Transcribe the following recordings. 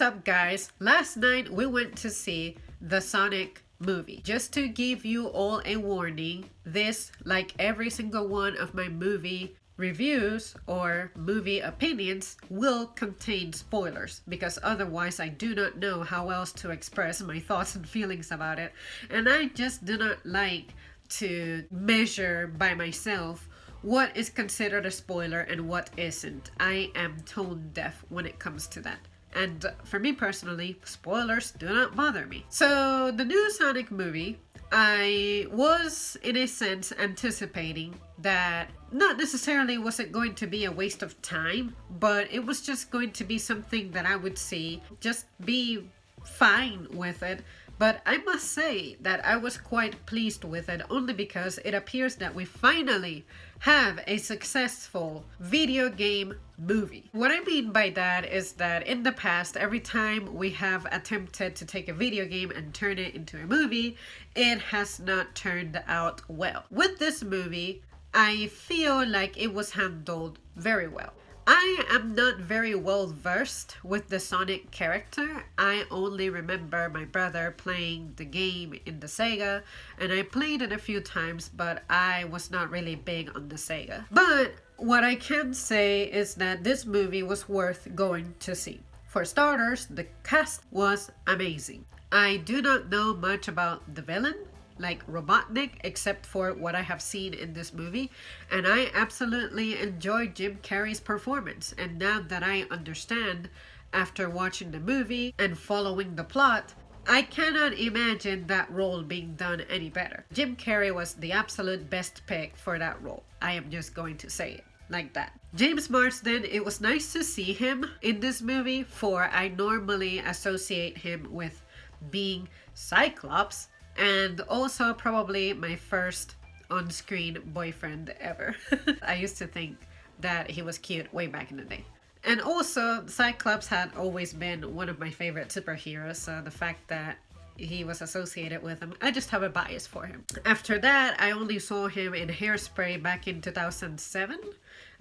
What's up, guys? Last night we went to see the Sonic movie. Just to give you all a warning, this, like every single one of my movie reviews or movie opinions, will contain spoilers, because otherwise I do not know how else to express my thoughts and feelings about it, and I just do not like to measure by myself what is considered a spoiler and what isn't. I am tone deaf when it comes to that. And for me personally, spoilers do not bother me. So the new Sonic movie, I was in a sense anticipating that not necessarily was it going to be a waste of time, but it was just going to be something that I would see, just be fine with it. But I must say that I was quite pleased with it, only because it appears that we finally have a successful video game movie. What I mean by that is that in the past, every time we have attempted to take a video game and turn it into a movie, it has not turned out well. With this movie, I feel like it was handled very well. I am not very well versed with the Sonic character. I only remember my brother playing the game in the Sega, and I played it a few times, but I was not really big on the Sega. But what I can say is that this movie was worth going to see. For starters, the cast was amazing. I do not know much about the villain, like Robotnik, except for what I have seen in this movie, and I absolutely enjoyed Jim Carrey's performance. And now that I understand, after watching the movie and following the plot, I cannot imagine that role being done any better. Jim Carrey was the absolute best pick for that role. I am just going to say it like that. James Marsden, it was nice to see him in this movie, for I normally associate him with being Cyclops, and also probably my first on-screen boyfriend ever. I used to think that he was cute way back in the day. And also, Cyclops had always been one of my favorite superheroes, so the fact that he was associated with him, I just have a bias for him. After that, I only saw him in Hairspray back in 2007,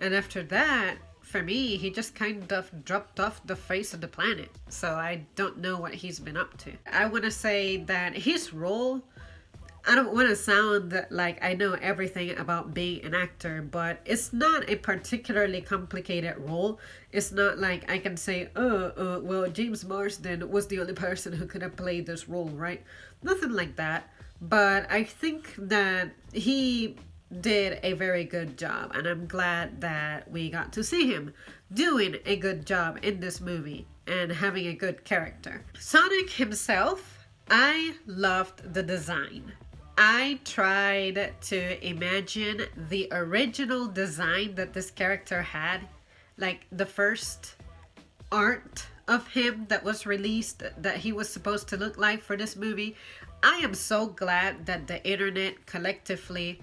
and after that, for me, he just kind of dropped off the face of the planet. So I don't know what he's been up to. I want to say that his role, I don't want to sound like I know everything about being an actor, but it's not a particularly complicated role. It's not like I can say, well, James Marsden was the only person who could have played this role, right? Nothing like that. But I think that he did a very good job, and I'm glad that we got to see him doing a good job in this movie and having a good character. Sonic himself, I loved the design. I tried to imagine the original design that this character had, like the first art of him that was released that he was supposed to look like for this movie. I am so glad that the internet collectively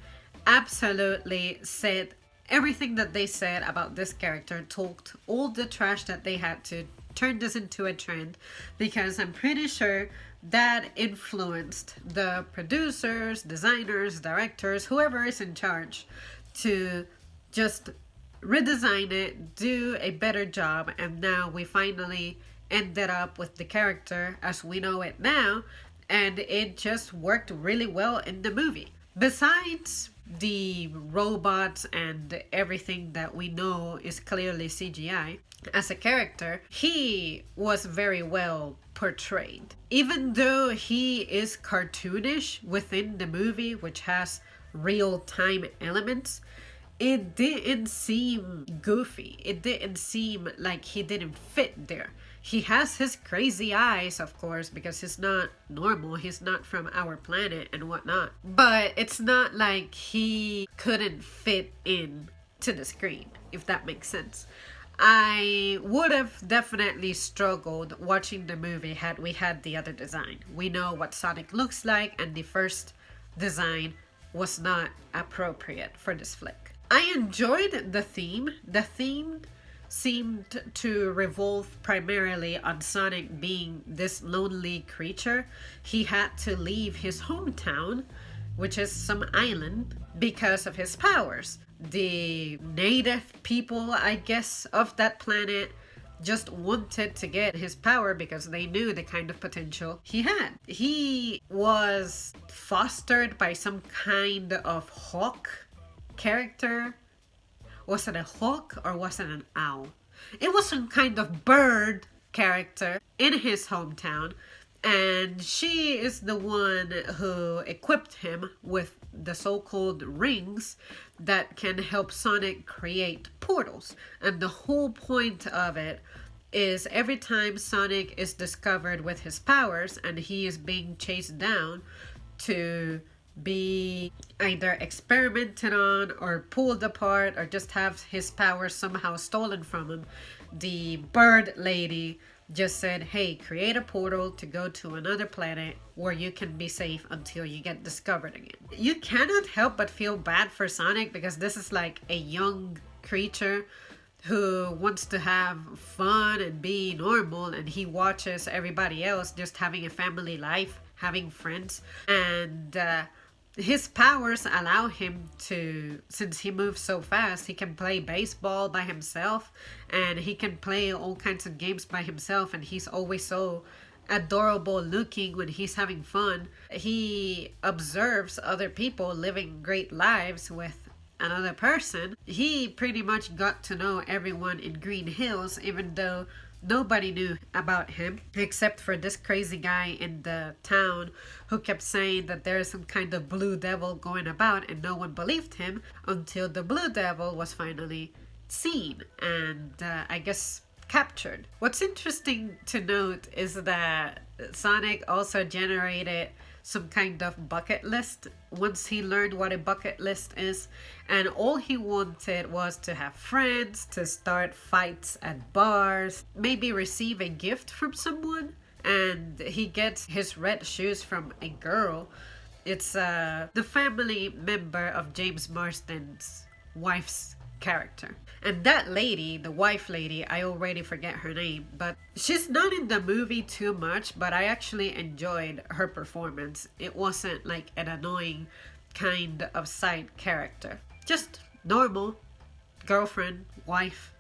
absolutely said everything that they said about this character, talked all the trash that they had to turn this into a trend, because I'm pretty sure that influenced the producers, designers, directors, whoever is in charge, to just redesign it, do a better job, and now we finally ended up with the character as we know it now, and it just worked really well in the movie. Besides the robots and everything that we know is clearly CGI, as a character, he was very well portrayed. Even though he is cartoonish within the movie, which has real-time elements, it didn't seem goofy. It didn't seem like he didn't fit there. He has his crazy eyes, of course, because he's not normal. He's not from our planet and whatnot. But it's not like he couldn't fit in to the screen, if that makes sense. I would have definitely struggled watching the movie had we had the other design. We know what Sonic looks like, and the first design was not appropriate for this flick. I enjoyed the theme. The theme seemed to revolve primarily on Sonic being this lonely creature. He had to leave his hometown, which is some island, because of his powers. The native people, I guess, of that planet just wanted to get his power because they knew the kind of potential he had. He was fostered by some kind of hawk character. Was it a hawk or was it an owl? It was some kind of bird character in his hometown, and she is the one who equipped him with the so-called rings that can help Sonic create portals. And the whole point of it is every time Sonic is discovered with his powers and he is being chased down to be either experimented on or pulled apart or just have his powers somehow stolen from him, the bird lady just said, hey, create a portal to go to another planet where you can be safe until you get discovered again. You cannot help but feel bad for Sonic because this is like a young creature who wants to have fun and be normal, and he watches everybody else just having a family life, having friends, and his powers allow him to, since he moves so fast, he can play baseball by himself and he can play all kinds of games by himself, and he's always so adorable looking when he's having fun. He observes other people living great lives with another person. He pretty much got to know everyone in Green Hills, even though nobody knew about him except for this crazy guy in the town who kept saying that there's some kind of blue devil going about, and no one believed him until the blue devil was finally seen and I guess captured. What's interesting to note is that Sonic also generated some kind of bucket list once he learned what a bucket list is, and all he wanted was to have friends, to start fights at bars, maybe receive a gift from someone, and he gets his red shoes from a girl. It's the family member of James Marsden's wife's character. And that lady, the wife lady, I already forget her name, but she's not in the movie too much, but I actually enjoyed her performance. It wasn't like an annoying kind of side character. Just normal girlfriend, wife,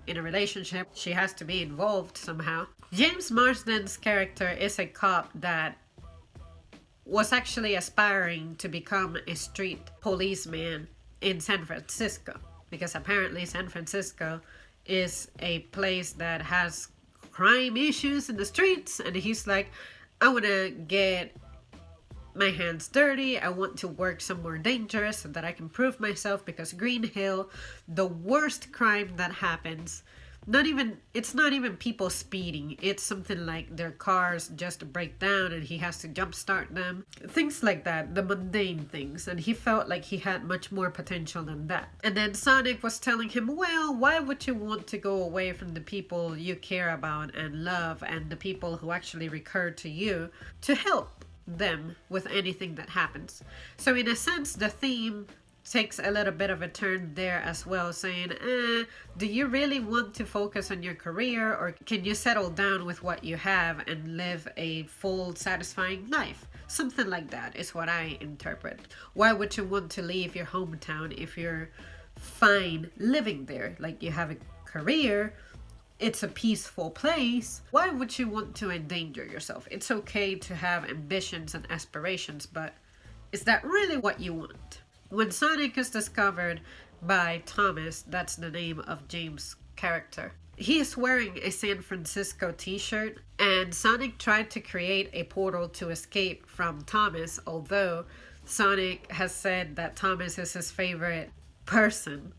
in a relationship. She has to be involved somehow. James Marsden's character is a cop that was actually aspiring to become a street policeman in San Francisco, because apparently San Francisco is a place that has crime issues in the streets, and he's like, I want to get my hands dirty. I want to work somewhere dangerous so that I can prove myself, because Green Hill, the worst crime that happens, it's not even people speeding. It's something like their cars just break down and he has to jumpstart them. Things like that, the mundane things. And he felt like he had much more potential than that. And then Sonic was telling him, well, why would you want to go away from the people you care about and love and the people who actually recur to you to help them with anything that happens? So in a sense, the theme takes a little bit of a turn there as well, saying, do you really want to focus on your career, or can you settle down with what you have and live a full, satisfying life? Something like that is what I interpret. Why would you want to leave your hometown if you're fine living there? Like, you have a career, it's a peaceful place. Why would you want to endanger yourself? It's okay to have ambitions and aspirations, but is that really what you want? When Sonic is discovered by Thomas, that's the name of James' character, he is wearing a San Francisco t-shirt, and Sonic tried to create a portal to escape from Thomas, although Sonic has said that Thomas is his favorite person,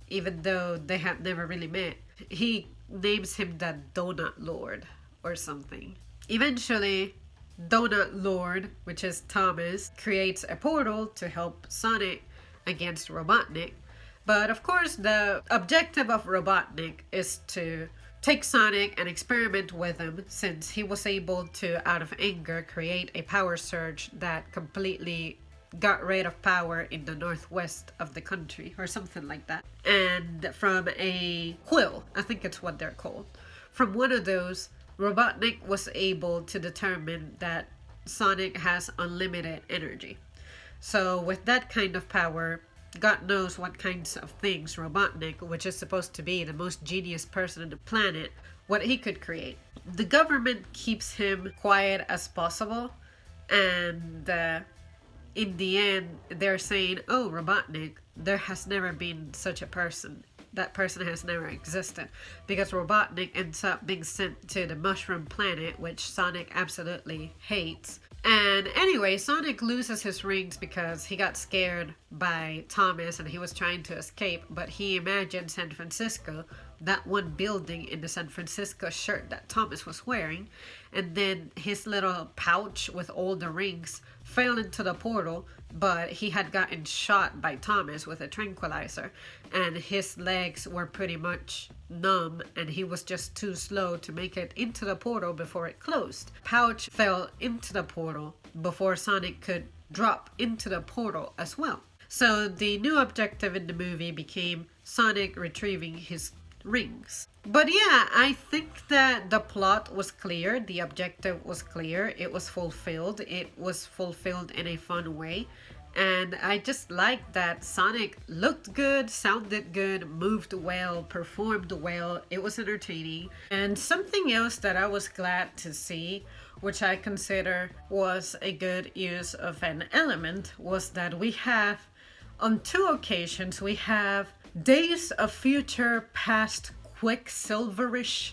even though they have never really met. He names him the Donut Lord or something. Eventually, Donut Lord, which is Thomas, creates a portal to help Sonic against Robotnik. But of course, the objective of Robotnik is to take Sonic and experiment with him, since he was able to, out of anger, create a power surge that completely got rid of power in the northwest of the country, or something like that. And from a quill, I think it's what they're called, from one of those, Robotnik was able to determine that Sonic has unlimited energy. So with that kind of power, God knows what kinds of things Robotnik, which is supposed to be the most genius person on the planet, what he could create. The government keeps him quiet as possible, and in the end, they're saying, oh, Robotnik, there has never been such a person. That person has never existed. Because Robotnik ends up being sent to the Mushroom Planet, which Sonic absolutely hates. And anyway, Sonic loses his rings because he got scared by Thomas and he was trying to escape, but he imagined San Francisco, that one building in the San Francisco shirt that Thomas was wearing, and then his little pouch with all the rings fell into the portal, but he had gotten shot by Thomas with a tranquilizer, and his legs were pretty much numb, and he was just too slow to make it into the portal before it closed. Pouch fell into the portal before Sonic could drop into the portal as well. So the new objective in the movie became Sonic retrieving his rings. But yeah, I think that the plot was clear, the objective was clear, it was fulfilled in a fun way. And I just liked that Sonic looked good, sounded good, moved well, performed well. It was entertaining. And something else that I was glad to see, which I consider was a good use of an element, was that we have, on 2 occasions, we have Days of Future Past Quicksilverish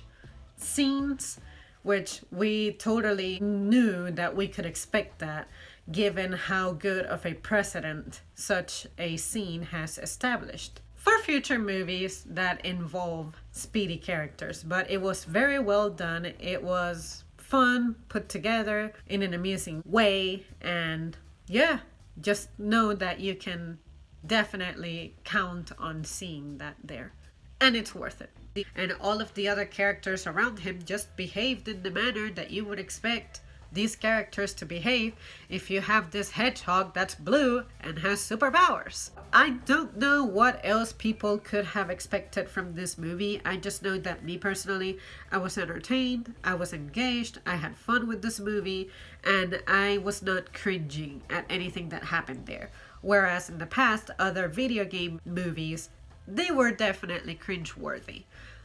scenes, which we totally knew that we could expect that, given how good of a precedent such a scene has established for future movies that involve speedy characters. But it was very well done. It was fun, put together in an amusing way, and yeah, just know that you can definitely count on seeing that there, and it's worth it. And all of the other characters around him just behaved in the manner that you would expect these characters to behave if you have this hedgehog that's blue and has superpowers. I don't know what else people could have expected from this movie. I just know that me personally, I was entertained, I was engaged, I had fun with this movie, and I was not cringing at anything that happened there. Whereas in the past, other video game movies, they were definitely cringe-worthy.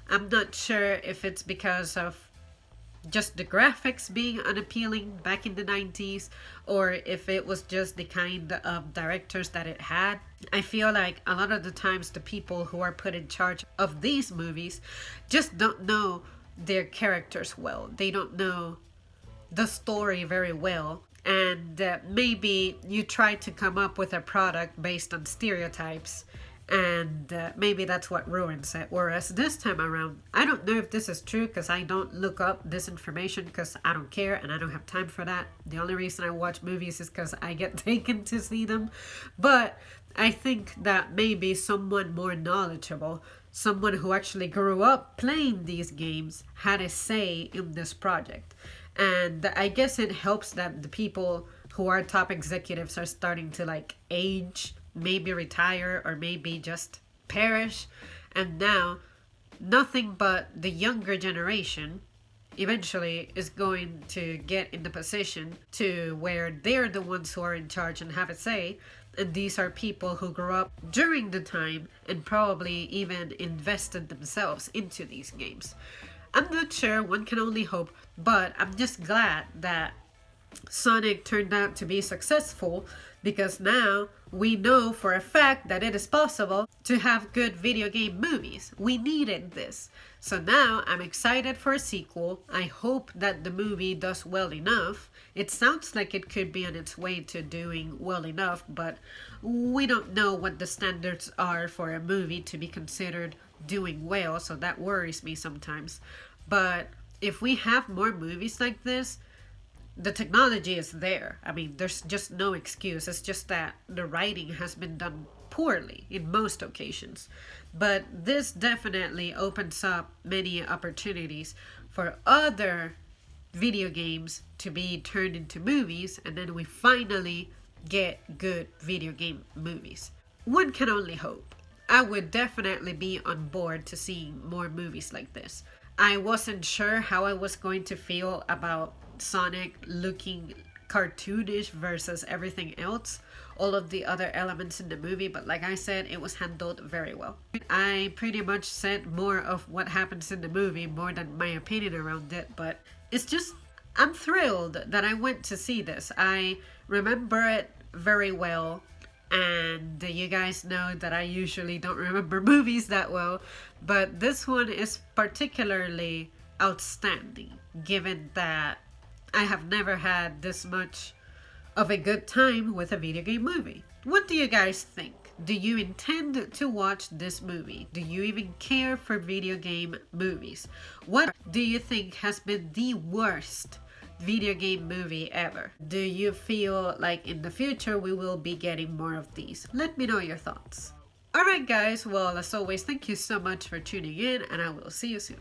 I'm not sure if it's because of just the graphics being unappealing back in the 90s, or if it was just the kind of directors that it had. I feel like a lot of the times the people who are put in charge of these movies just don't know their characters well. They don't know the story very well. And maybe you try to come up with a product based on stereotypes, and maybe that's what ruins it. Whereas this time around, I don't know if this is true because I don't look up this information because I don't care and I don't have time for that. The only reason I watch movies is because I get taken to see them. But I think that maybe someone more knowledgeable, someone who actually grew up playing these games, had a say in this project. And I guess it helps that the people who are top executives are starting to like age, maybe retire, or maybe just perish. And now nothing but the younger generation eventually is going to get in the position to where they're the ones who are in charge and have a say. And these are people who grew up during the time and probably even invested themselves into these games. I'm not sure, one can only hope, but I'm just glad that Sonic turned out to be successful, because now we know for a fact that it is possible to have good video game movies. We needed this. So now I'm excited for a sequel. I hope that the movie does well enough. It sounds like it could be on its way to doing well enough, but we don't know what the standards are for a movie to be considered doing well, so that worries me sometimes. But if we have more movies like this, the technology is there. I mean, there's just no excuse. It's just that the writing has been done poorly in most occasions. But this definitely opens up many opportunities for other video games to be turned into movies, and then we finally get good video game movies. One can only hope. I would definitely be on board to seeing more movies like this. I wasn't sure how I was going to feel about Sonic looking cartoonish versus everything else, all of the other elements in the movie. But like I said, it was handled very well. I pretty much said more of what happens in the movie more than my opinion around it, but it's just, I'm thrilled that I went to see this. I remember it very well, and you guys know that I usually don't remember movies that well, but this one is particularly outstanding given that I have never had this much of a good time with a video game movie. What do you guys think? Do you intend to watch this movie? Do you even care for video game movies? What do you think has been the worst video game movie ever? Do you feel like in the future we will be getting more of these? Let me know your thoughts. Alright guys, well as always, thank you so much for tuning in, and I will see you soon.